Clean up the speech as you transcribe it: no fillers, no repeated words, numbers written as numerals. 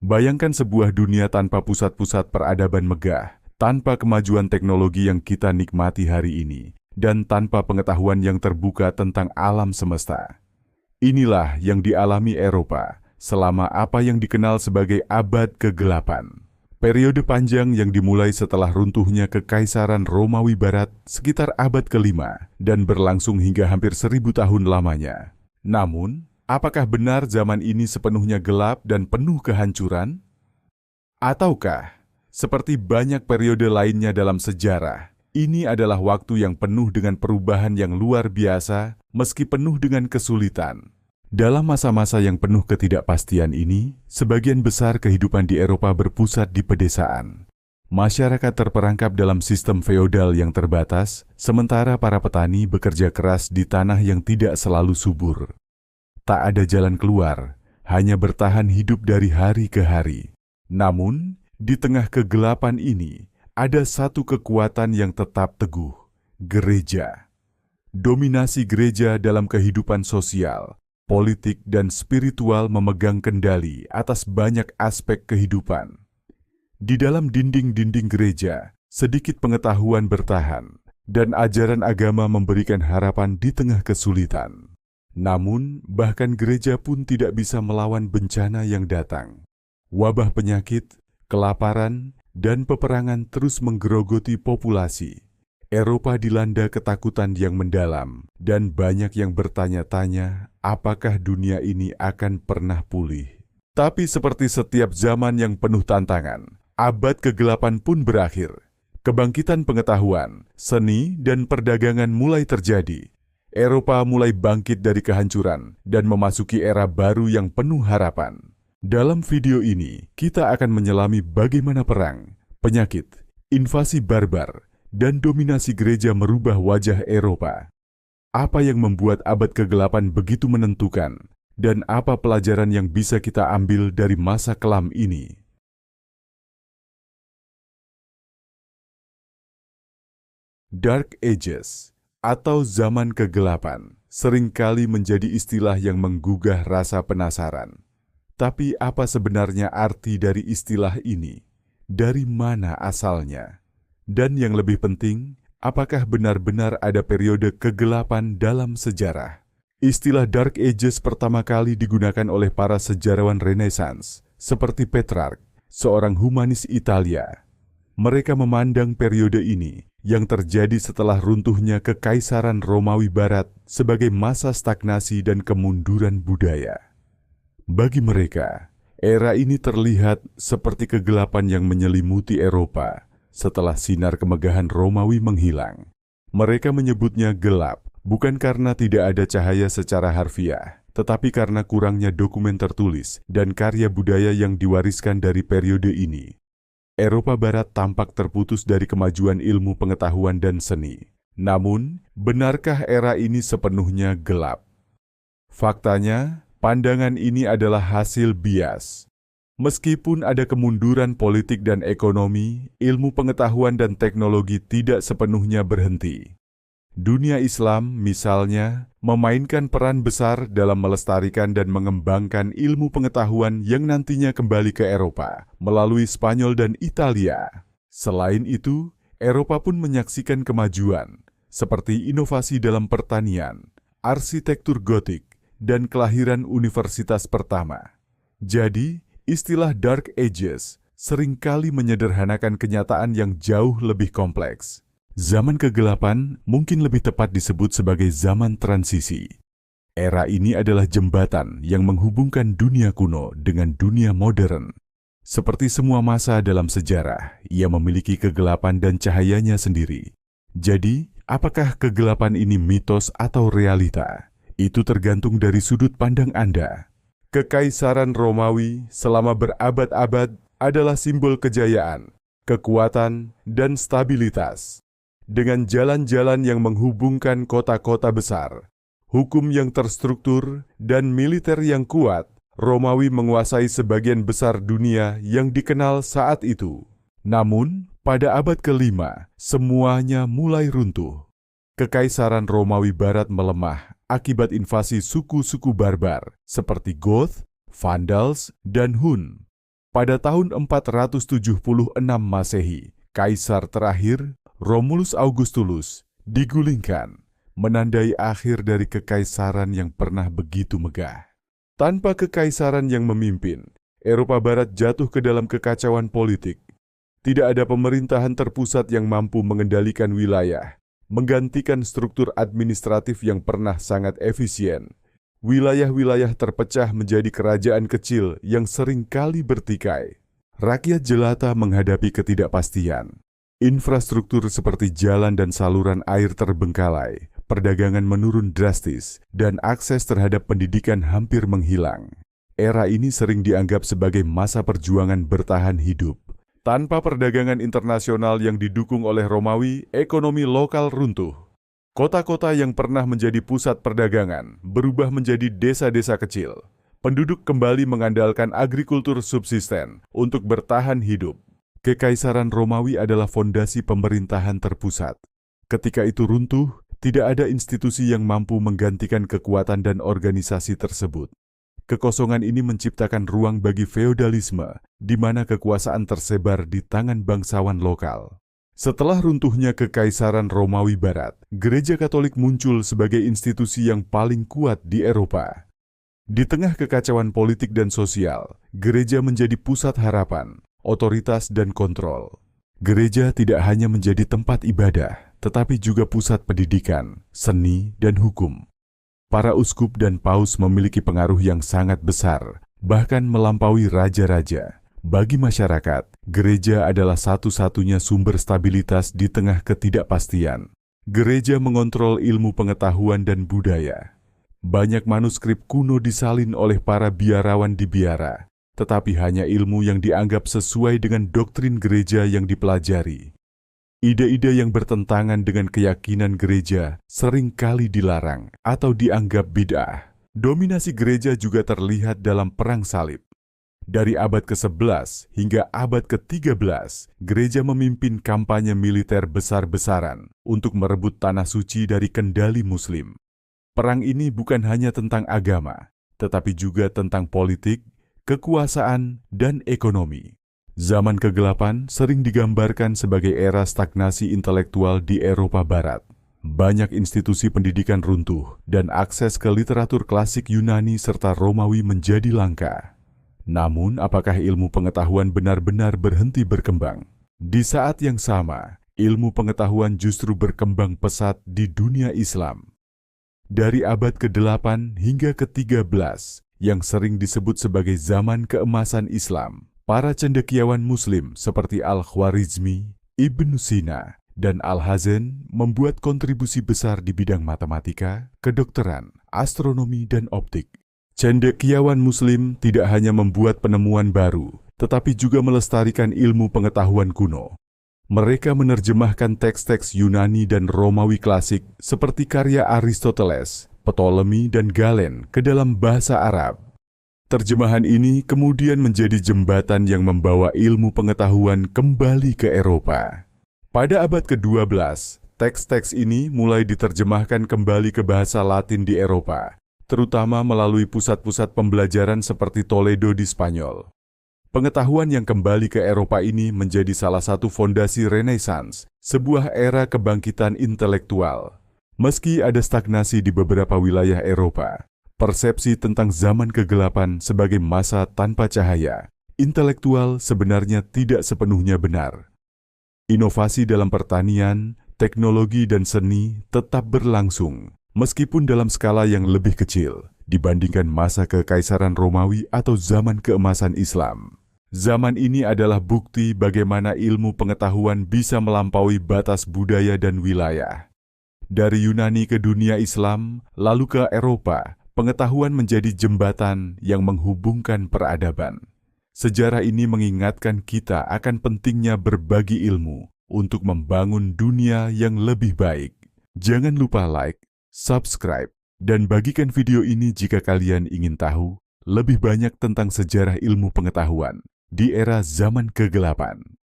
Bayangkan sebuah dunia tanpa pusat-pusat peradaban megah, tanpa kemajuan teknologi yang kita nikmati hari ini, dan tanpa pengetahuan yang terbuka tentang alam semesta. Inilah yang dialami Eropa selama apa yang dikenal sebagai abad kegelapan. Periode panjang yang dimulai setelah runtuhnya Kekaisaran Romawi Barat sekitar abad kelima dan berlangsung hingga hampir 1000 tahun lamanya. Namun, apakah benar zaman ini sepenuhnya gelap dan penuh kehancuran? Ataukah, seperti banyak periode lainnya dalam sejarah, ini adalah waktu yang penuh dengan perubahan yang luar biasa meski penuh dengan kesulitan? Dalam masa-masa yang penuh ketidakpastian ini, sebagian besar kehidupan di Eropa berpusat di pedesaan. Masyarakat terperangkap dalam sistem feodal yang terbatas, sementara para petani bekerja keras di tanah yang tidak selalu subur. Tak ada jalan keluar, hanya bertahan hidup dari hari ke hari. Namun, di tengah kegelapan ini, ada satu kekuatan yang tetap teguh, gereja. Dominasi gereja dalam kehidupan sosial, politik, dan spiritual memegang kendali atas banyak aspek kehidupan. Di dalam dinding-dinding gereja, sedikit pengetahuan bertahan, dan ajaran agama memberikan harapan di tengah kesulitan. Namun, bahkan gereja pun tidak bisa melawan bencana yang datang. Wabah penyakit, kelaparan, dan peperangan terus menggerogoti populasi. Eropa dilanda ketakutan yang mendalam, dan banyak yang bertanya-tanya apakah dunia ini akan pernah pulih. Tapi seperti setiap zaman yang penuh tantangan, abad kegelapan pun berakhir. Kebangkitan pengetahuan, seni, dan perdagangan mulai terjadi. Eropa mulai bangkit dari kehancuran dan memasuki era baru yang penuh harapan. Dalam video ini, kita akan menyelami bagaimana perang, penyakit, invasi barbar, dan dominasi gereja merubah wajah Eropa. Apa yang membuat abad kegelapan begitu menentukan, dan apa pelajaran yang bisa kita ambil dari masa kelam ini? Dark Ages, atau zaman kegelapan, seringkali menjadi istilah yang menggugah rasa penasaran. Tapi apa sebenarnya arti dari istilah ini? Dari mana asalnya? Dan yang lebih penting, apakah benar-benar ada periode kegelapan dalam sejarah? Istilah Dark Ages pertama kali digunakan oleh para sejarawan Renaissance, seperti Petrarch, seorang humanis Italia. Mereka memandang periode ini, yang terjadi setelah runtuhnya Kekaisaran Romawi Barat, sebagai masa stagnasi dan kemunduran budaya. Bagi mereka, era ini terlihat seperti kegelapan yang menyelimuti Eropa, setelah sinar kemegahan Romawi menghilang. Mereka menyebutnya gelap, bukan karena tidak ada cahaya secara harfiah, tetapi karena kurangnya dokumen tertulis dan karya budaya yang diwariskan dari periode ini. Eropa Barat tampak terputus dari kemajuan ilmu pengetahuan dan seni. Namun, benarkah era ini sepenuhnya gelap? Faktanya, pandangan ini adalah hasil bias. Meskipun ada kemunduran politik dan ekonomi, ilmu pengetahuan dan teknologi tidak sepenuhnya berhenti. Dunia Islam, misalnya, memainkan peran besar dalam melestarikan dan mengembangkan ilmu pengetahuan yang nantinya kembali ke Eropa melalui Spanyol dan Italia. Selain itu, Eropa pun menyaksikan kemajuan, seperti inovasi dalam pertanian, arsitektur gotik, dan kelahiran universitas pertama. Jadi, istilah Dark Ages seringkali menyederhanakan kenyataan yang jauh lebih kompleks. Zaman kegelapan mungkin lebih tepat disebut sebagai zaman transisi. Era ini adalah jembatan yang menghubungkan dunia kuno dengan dunia modern. Seperti semua masa dalam sejarah, ia memiliki kegelapan dan cahayanya sendiri. Jadi, apakah kegelapan ini mitos atau realita? Itu tergantung dari sudut pandang Anda. Kekaisaran Romawi selama berabad-abad adalah simbol kejayaan, kekuatan, dan stabilitas. Dengan jalan-jalan yang menghubungkan kota-kota besar, hukum yang terstruktur, dan militer yang kuat, Romawi menguasai sebagian besar dunia yang dikenal saat itu. Namun, pada abad kelima, semuanya mulai runtuh. Kekaisaran Romawi Barat melemah akibat invasi suku-suku barbar seperti Goth, Vandals, dan Hun. Pada tahun 476 Masehi, Kaisar terakhir, Romulus Augustulus, digulingkan, menandai akhir dari kekaisaran yang pernah begitu megah. Tanpa kekaisaran yang memimpin, Eropa Barat jatuh ke dalam kekacauan politik. Tidak ada pemerintahan terpusat yang mampu mengendalikan wilayah, menggantikan struktur administratif yang pernah sangat efisien. Wilayah-wilayah terpecah menjadi kerajaan kecil yang sering kali bertikai. Rakyat jelata menghadapi ketidakpastian. Infrastruktur seperti jalan dan saluran air terbengkalai, perdagangan menurun drastis, dan akses terhadap pendidikan hampir menghilang. Era ini sering dianggap sebagai masa perjuangan bertahan hidup. Tanpa perdagangan internasional yang didukung oleh Romawi, ekonomi lokal runtuh. Kota-kota yang pernah menjadi pusat perdagangan berubah menjadi desa-desa kecil. Penduduk kembali mengandalkan agrikultur subsisten untuk bertahan hidup. Kekaisaran Romawi adalah fondasi pemerintahan terpusat. Ketika itu runtuh, tidak ada institusi yang mampu menggantikan kekuatan dan organisasi tersebut. Kekosongan ini menciptakan ruang bagi feodalisme, di mana kekuasaan tersebar di tangan bangsawan lokal. Setelah runtuhnya Kekaisaran Romawi Barat, Gereja Katolik muncul sebagai institusi yang paling kuat di Eropa. Di tengah kekacauan politik dan sosial, gereja menjadi pusat harapan, otoritas, dan kontrol. Gereja tidak hanya menjadi tempat ibadah, tetapi juga pusat pendidikan, seni, dan hukum. Para uskup dan paus memiliki pengaruh yang sangat besar, bahkan melampaui raja-raja. Bagi masyarakat, gereja adalah satu-satunya sumber stabilitas di tengah ketidakpastian. Gereja mengontrol ilmu pengetahuan dan budaya. Banyak manuskrip kuno disalin oleh para biarawan di biara, tetapi hanya ilmu yang dianggap sesuai dengan doktrin gereja yang dipelajari. Ide-ide yang bertentangan dengan keyakinan gereja sering kali dilarang atau dianggap bid'ah. Dominasi gereja juga terlihat dalam Perang Salib. Dari abad ke-11 hingga abad ke-13, gereja memimpin kampanye militer besar-besaran untuk merebut tanah suci dari kendali Muslim. Perang ini bukan hanya tentang agama, tetapi juga tentang politik, kekuasaan, dan ekonomi. Zaman kegelapan sering digambarkan sebagai era stagnasi intelektual di Eropa Barat. Banyak institusi pendidikan runtuh dan akses ke literatur klasik Yunani serta Romawi menjadi langka. Namun, apakah ilmu pengetahuan benar-benar berhenti berkembang? Di saat yang sama, ilmu pengetahuan justru berkembang pesat di dunia Islam. Dari abad ke-8 hingga ke-13, yang sering disebut sebagai zaman keemasan Islam, para cendekiawan Muslim seperti Al-Khwarizmi, Ibnu Sina, dan Al-Hazen membuat kontribusi besar di bidang matematika, kedokteran, astronomi, dan optik. Cendekiawan Muslim tidak hanya membuat penemuan baru, tetapi juga melestarikan ilmu pengetahuan kuno. Mereka menerjemahkan teks-teks Yunani dan Romawi klasik seperti karya Aristoteles, Ptolemy, dan Galen ke dalam bahasa Arab. Terjemahan ini kemudian menjadi jembatan yang membawa ilmu pengetahuan kembali ke Eropa. Pada abad ke-12, teks-teks ini mulai diterjemahkan kembali ke bahasa Latin di Eropa, terutama melalui pusat-pusat pembelajaran seperti Toledo di Spanyol. Pengetahuan yang kembali ke Eropa ini menjadi salah satu fondasi Renaissance, sebuah era kebangkitan intelektual. Meski ada stagnasi di beberapa wilayah Eropa, persepsi tentang zaman kegelapan sebagai masa tanpa cahaya, intelektual sebenarnya tidak sepenuhnya benar. Inovasi dalam pertanian, teknologi, dan seni tetap berlangsung, meskipun dalam skala yang lebih kecil dibandingkan masa Kekaisaran Romawi atau zaman keemasan Islam. Zaman ini adalah bukti bagaimana ilmu pengetahuan bisa melampaui batas budaya dan wilayah. Dari Yunani ke dunia Islam, lalu ke Eropa, pengetahuan menjadi jembatan yang menghubungkan peradaban. Sejarah ini mengingatkan kita akan pentingnya berbagi ilmu untuk membangun dunia yang lebih baik. Jangan lupa like, subscribe, dan bagikan video ini jika kalian ingin tahu lebih banyak tentang sejarah ilmu pengetahuan di era zaman kegelapan.